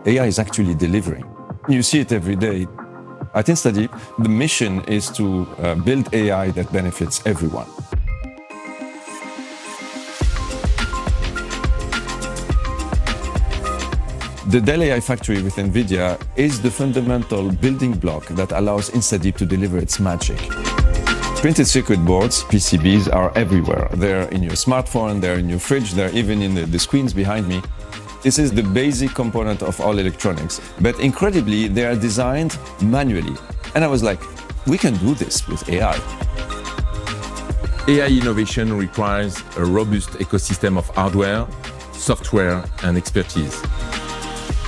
AI is actually delivering. You see it every day. At InstaDeep, the mission is to build AI that benefits everyone. The Dell AI Factory with NVIDIA is the fundamental building block that allows InstaDeep to deliver its magic. Printed circuit boards, PCBs, are everywhere. They're in your smartphone, they're in your fridge, they're even in the screens behind me. This is the basic component of all electronics, but incredibly, they are designed manually. And I was like, we can do this with AI. AI innovation requires a robust ecosystem of hardware, software, and expertise.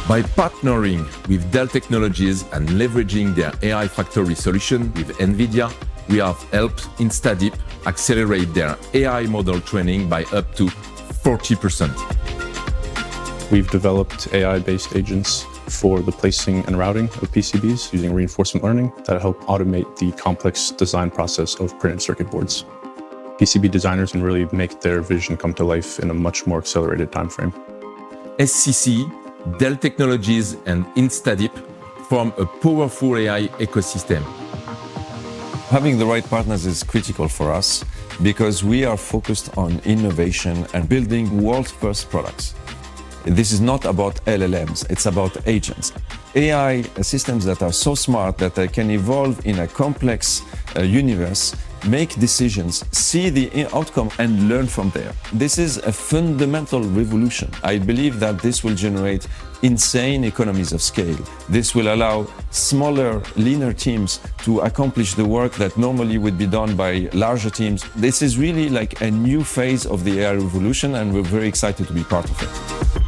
By partnering with Dell Technologies and leveraging their AI Factory solution with NVIDIA, we have helped InstaDeep accelerate their AI model training by up to 40%. We've developed AI-based agents for the placing and routing of PCBs using reinforcement learning that help automate the complex design process of printed circuit boards. PCB designers can really make their vision come to life in a much more accelerated time frame. SCC, Dell Technologies and InstaDeep form a powerful AI ecosystem. Having the right partners is critical for us because we are focused on innovation and building world-first products. This is not about LLMs, it's about agents. AI systems that are so smart that they can evolve in a complex universe, make decisions, see the outcome and learn from there. This is a fundamental revolution. I believe that this will generate insane economies of scale. This will allow smaller, leaner teams to accomplish the work that normally would be done by larger teams. This is really like a new phase of the AI revolution and we're very excited to be part of it.